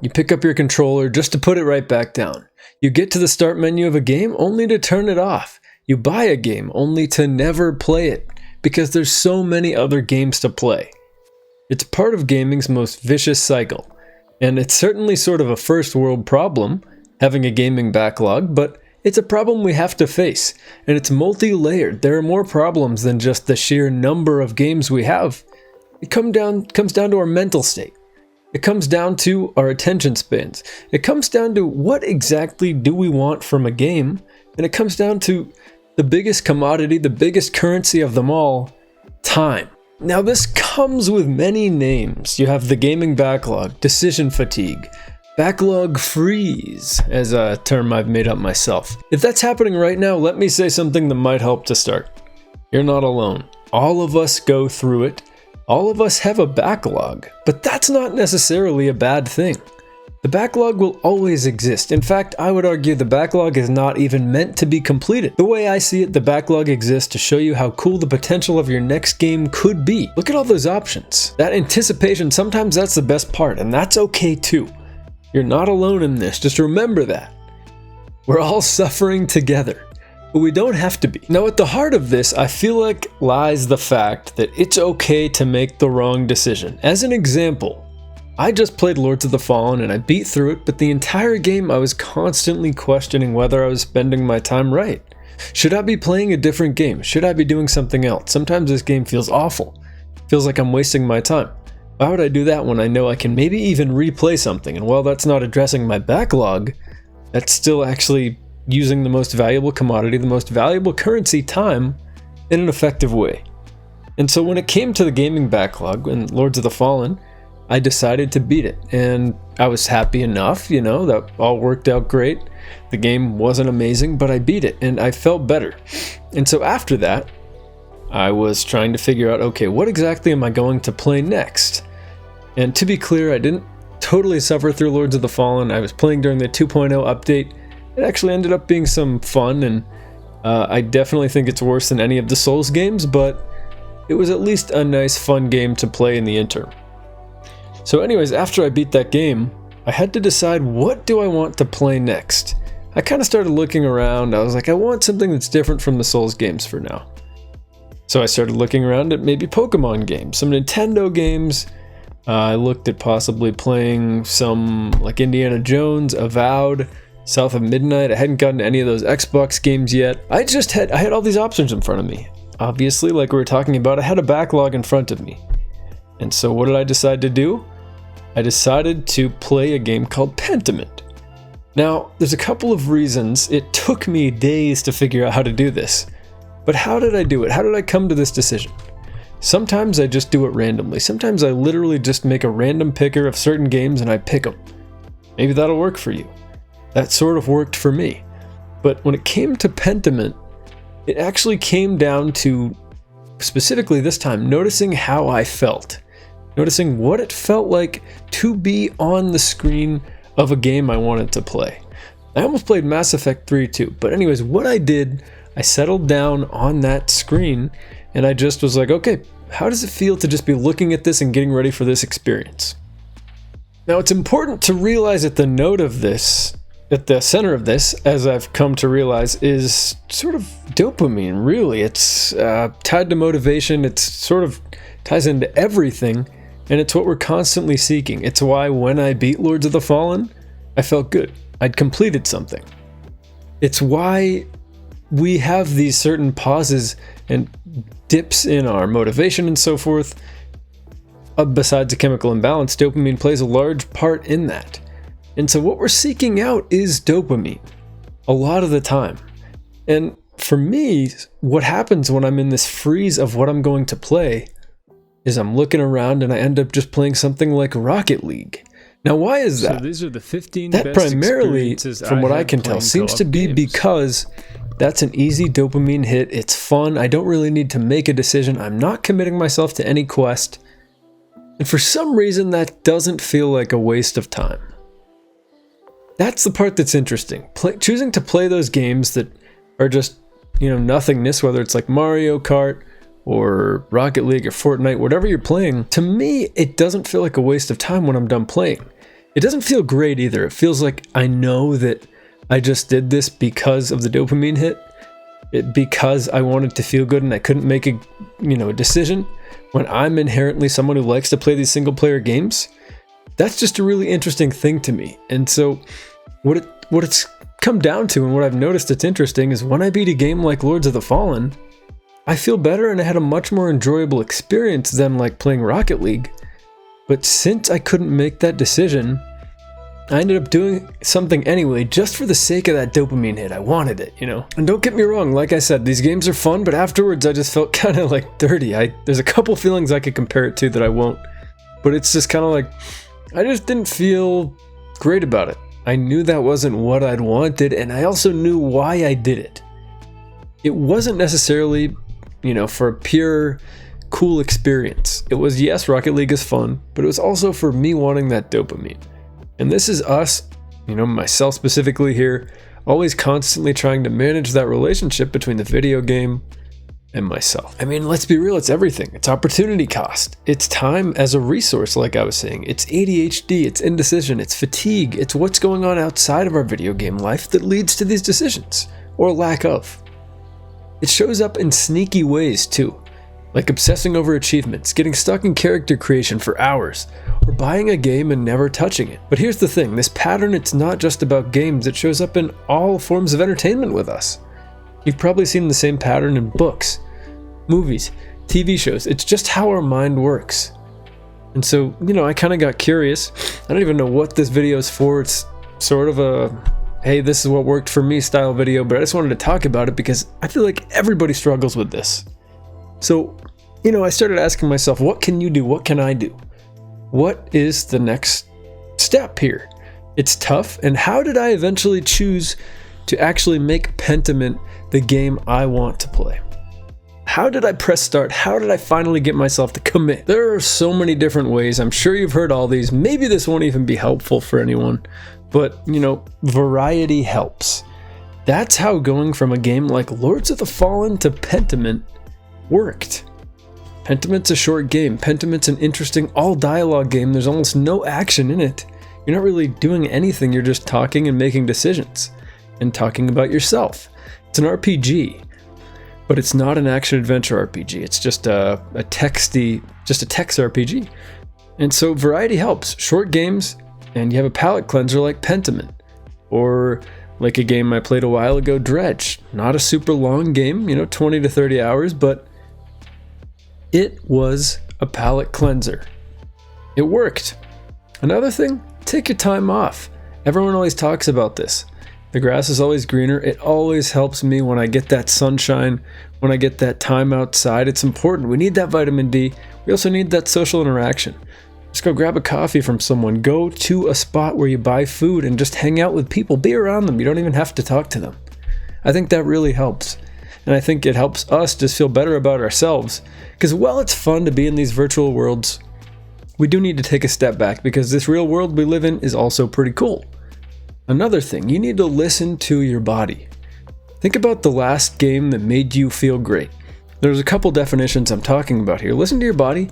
You pick up your controller just to put it right back down. You get to the start menu of a game only to turn it off. You buy a game only to never play it because there's so many other games to play. It's part of gaming's most vicious cycle, and it's certainly sort of a first world problem, having a gaming backlog, but it's a problem we have to face, and it's multi-layered. There are more problems than just the sheer number of games we have. It comes down to our mental state. It comes down to our attention spans. It comes down to what exactly do we want from a game, and it comes down to the biggest commodity, the biggest currency of them all, time. Now this comes with many names. You have the gaming backlog, decision fatigue, backlog freeze, as a term I've made up myself. If that's happening right now, let me say something that might help to start. You're not alone. All of us go through it. All of us have a backlog, but that's not necessarily a bad thing. The backlog will always exist. In fact, I would argue the backlog is not even meant to be completed. The way I see it, the backlog exists to show you how cool the potential of your next game could be. Look at all those options. That anticipation, sometimes that's the best part, and that's okay too. You're not alone in this, just remember that. We're all suffering together, but we don't have to be. Now at the heart of this, I feel like lies the fact that it's okay to make the wrong decision. As an example, I just played Lords of the Fallen and I beat through it, but the entire game I was constantly questioning whether I was spending my time right. Should I be playing a different game? Should I be doing something else? Sometimes this game feels awful. Feels like I'm wasting my time. Why would I do that when I know I can maybe even replay something? And while that's not addressing my backlog, that's still actually using the most valuable commodity, the most valuable currency, time, in an effective way. And so when it came to the gaming backlog and Lords of the Fallen, I decided to beat it, and I was happy enough, that all worked out great. The game wasn't amazing, but I beat it, and I felt better. And so after that, I was trying to figure out, okay, what exactly am I going to play next? And to be clear, I didn't totally suffer through Lords of the Fallen. I was playing during the 2.0 update. It actually ended up being some fun, and I definitely think it's worse than any of the Souls games, but it was at least a nice, fun game to play in the interim. So anyways, after I beat that game, I had to decide, what do I want to play next? I kind of started looking around. I was like, I want something that's different from the Souls games for now. So I started looking around at maybe Pokemon games, some Nintendo games. I looked at possibly playing some like Indiana Jones, Avowed, South of Midnight. I hadn't gotten to any of those Xbox games yet. I had all these options in front of me. Obviously, like we were talking about, I had a backlog in front of me. And so what did I decide to do? I decided to play a game called Pentiment. Now, there's a couple of reasons. It took me days to figure out how to do this. But how did I do it? How did I come to this decision? Sometimes I just do it randomly. Sometimes I literally just make a random picker of certain games and I pick them. Maybe that'll work for you. That sort of worked for me. But when it came to Pentiment, it actually came down to, specifically this time, noticing how I felt. Noticing what it felt like to be on the screen of a game I wanted to play. I almost played Mass Effect 3 too, but anyways, what I did, I settled down on that screen and I just was like, okay, how does it feel to just be looking at this and getting ready for this experience? Now it's important to realize at the center of this, as I've come to realize, is sort of dopamine, really. It's tied to motivation, it's sort of ties into everything. And it's what we're constantly seeking. It's why when I beat Lords of the Fallen, I felt good. I'd completed something. It's why we have these certain pauses and dips in our motivation and so forth. Besides a chemical imbalance, dopamine plays a large part in that. And so what we're seeking out is dopamine a lot of the time. And for me, what happens when I'm in this freeze of what I'm going to play is I'm looking around and I end up just playing something like Rocket League. Now, why is that? So these are the 15 that best primarily, from what I can tell, playing seems to be games. Because that's an easy dopamine hit. It's fun. I don't really need to make a decision. I'm not committing myself to any quest. And for some reason, that doesn't feel like a waste of time. That's the part that's interesting. Choosing to play those games that are just, nothingness, whether it's like Mario Kart, or Rocket League or Fortnite, whatever you're playing, to me, it doesn't feel like a waste of time when I'm done playing. It doesn't feel great either. It feels like I know that I just did this because of the dopamine hit, because I wanted to feel good and I couldn't make a decision when I'm inherently someone who likes to play these single player games. That's just a really interesting thing to me. And so what it's come down to, and what I've noticed that's interesting, is when I beat a game like Lords of the Fallen, I feel better and I had a much more enjoyable experience than like playing Rocket League. But since I couldn't make that decision, I ended up doing something anyway, just for the sake of that dopamine hit. I wanted it, And don't get me wrong, like I said, these games are fun, but afterwards I just felt kind of like dirty. There's a couple feelings I could compare it to that I won't. But it's just kind of like, I just didn't feel great about it. I knew that wasn't what I'd wanted, and I also knew why I did it. It wasn't necessarily, for a pure cool experience. It was, yes, Rocket League is fun, but it was also for me wanting that dopamine. And this is us, myself specifically here, always constantly trying to manage that relationship between the video game and myself. I mean, let's be real, it's everything. It's opportunity cost. It's time as a resource, like I was saying. It's ADHD, it's indecision, it's fatigue, it's what's going on outside of our video game life that leads to these decisions, or lack of. It shows up in sneaky ways too, like obsessing over achievements, getting stuck in character creation for hours, or buying a game and never touching it. But here's the thing, this pattern, it's not just about games, it shows up in all forms of entertainment with us. You've probably seen the same pattern in books, movies, TV shows. It's just how our mind works. And so, I kind of got curious. I don't even know what this video is for. It's sort of a, hey, this is what worked for me style video, but I just wanted to talk about it because I feel like everybody struggles with this. So, I started asking myself, what can you do? What can I do? What is the next step here? It's tough, and how did I eventually choose to actually make Pentiment the game I want to play? How did I press start? How did I finally get myself to commit? There are so many different ways. I'm sure you've heard all these. Maybe this won't even be helpful for anyone, but variety helps. That's how going from a game like Lords of the Fallen to Pentiment worked. Pentiment's a short game. Pentiment's an interesting all-dialogue game. There's almost no action in it. You're not really doing anything. You're just talking and making decisions and talking about yourself. It's an RPG, but it's not an action-adventure RPG. It's just a text RPG. And so variety helps. Short games, and you have a palate cleanser like Pentiment, or like a game I played a while ago, Dredge. Not a super long game, 20 to 30 hours, but it was a palate cleanser. It worked. Another thing, take your time off. Everyone always talks about this. The grass is always greener. It always helps me when I get that sunshine, when I get that time outside. It's important. We need that vitamin D. We also need that social interaction. Just go grab a coffee from someone. Go to a spot where you buy food and just hang out with people. Be around them. You don't even have to talk to them. I think that really helps. And I think it helps us just feel better about ourselves. Because while it's fun to be in these virtual worlds, we do need to take a step back because this real world we live in is also pretty cool. Another thing, you need to listen to your body. Think about the last game that made you feel great. There's a couple definitions I'm talking about here. Listen to your body.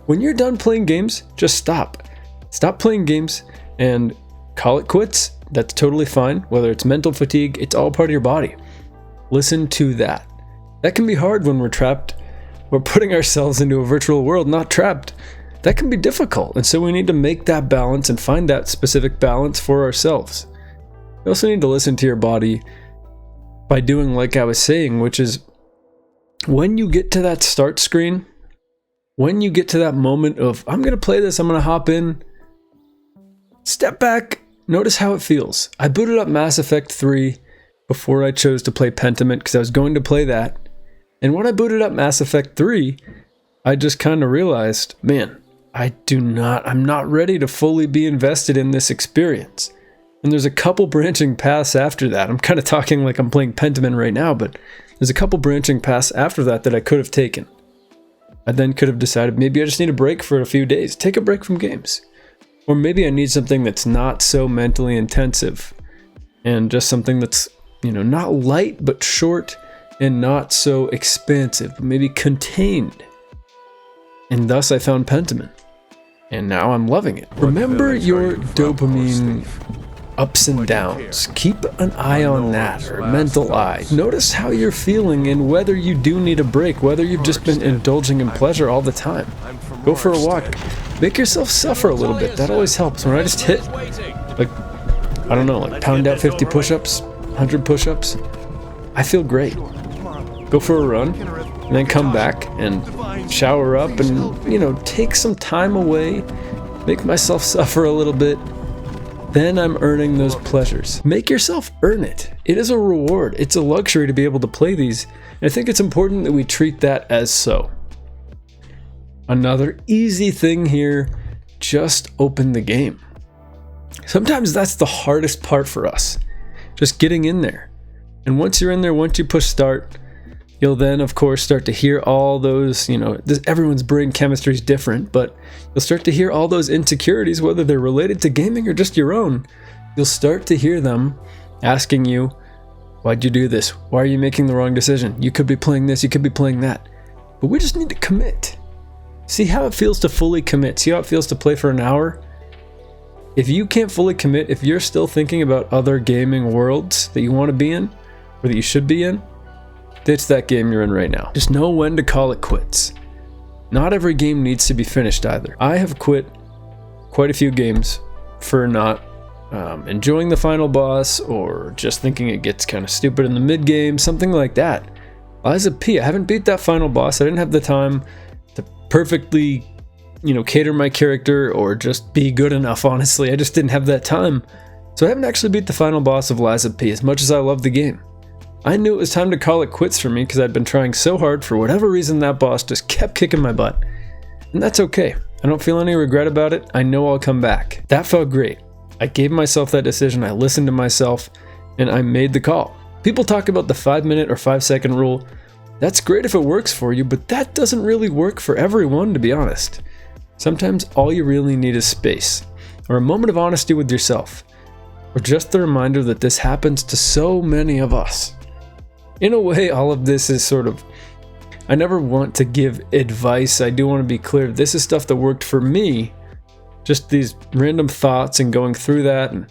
When you're done playing games, just stop. Stop playing games and call it quits. That's totally fine. Whether it's mental fatigue, it's all part of your body. Listen to that. That can be hard when we're trapped. We're putting ourselves into a virtual world, not trapped. That can be difficult, and so we need to make that balance and find that specific balance for ourselves. You also need to listen to your body by doing like I was saying, which is when you get to that start screen, when you get to that moment of, I'm going to play this, I'm going to hop in, step back, notice how it feels. I booted up Mass Effect 3 before I chose to play Pentiment because I was going to play that. And when I booted up Mass Effect 3, I just kind of realized, man, I'm not ready to fully be invested in this experience. And there's a couple branching paths after that. I'm kind of talking like I'm playing Pentiment right now, but there's a couple branching paths after that I could have taken. I then could have decided maybe I just need a break for a few days. Take a break from games. Or maybe I need something that's not so mentally intensive and just something that's, not light but short and not so expansive, maybe contained. And thus I found Pentiment. and now I'm loving it. Remember your dopamine ups and downs. Keep an eye on that, or mental eye. Notice how you're feeling and whether you do need a break, whether you've just been indulging in pleasure all the time. Go for a walk. Make yourself suffer a little bit. That always helps. When I just hit, like, I don't know, like pound out 50 push-ups, 100 push-ups, I feel great. Go for a run, and then come back and shower up and, you know, take some time away, make myself suffer a little bit. Then I'm earning those pleasures. Make yourself earn it. It is a reward. It's a luxury to be able to play these. And I think it's important that we treat that as so. Another easy thing here, just open the game. Sometimes that's the hardest part for us, just getting in there. And once you're in there, once you push start, you'll then, of course, start to hear all those, you know, everyone's brain chemistry is different, but you'll start to hear all those insecurities, whether they're related to gaming or just your own. You'll start to hear them asking you, why'd you do this? Why are you making the wrong decision? You could be playing this, you could be playing that. But we just need to commit. See how it feels to fully commit. See how it feels to play for an hour? If you can't fully commit, if you're still thinking about other gaming worlds that you want to be in, or that you should be in, ditch that game you're in right now. Just know when to call it quits. Not every game needs to be finished either. I have quit quite a few games for not enjoying the final boss, or just thinking it gets kind of stupid in the mid game, something like that. Lies of P, I haven't beat that final boss. I didn't have the time to perfectly, you know, cater my character or just be good enough, honestly. I just didn't have that time. So I haven't actually beat the final boss of Lies of P, as much as I love the game. I knew it was time to call it quits for me because I'd been trying so hard. For whatever reason, that boss just kept kicking my butt. And that's okay. I don't feel any regret about it. I know I'll come back. That felt great. I gave myself that decision. I listened to myself, and I made the call. People talk about the 5-minute or 5-second rule. That's great if it works for you, but that doesn't really work for everyone, to be honest. Sometimes all you really need is space, or a moment of honesty with yourself, or just the reminder that this happens to so many of us. In a way, all of this is sort of, I never want to give advice. I do want to be clear. This is stuff that worked for me. Just these random thoughts and going through that. And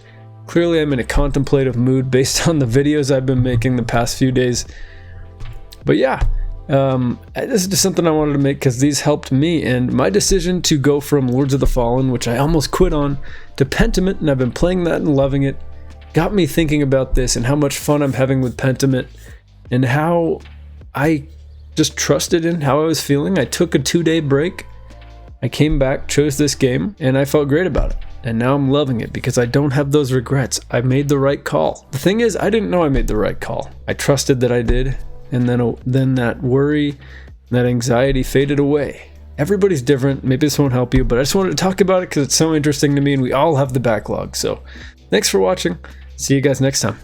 clearly I'm in a contemplative mood based on the videos I've been making the past few days. But yeah, this is just something I wanted to make because these helped me. And my decision to go from Lords of the Fallen, which I almost quit on, to Pentiment, and I've been playing that and loving it, got me thinking about this and how much fun I'm having with Pentiment. And how I just trusted in how I was feeling. I took a 2-day break. I came back, chose this game, and I felt great about it. And now I'm loving it because I don't have those regrets. I made the right call. The thing is, I didn't know I made the right call. I trusted that I did, and then that worry, that anxiety faded away. Everybody's different. Maybe this won't help you, but I just wanted to talk about it because it's so interesting to me, and we all have the backlog. So thanks for watching. See you guys next time.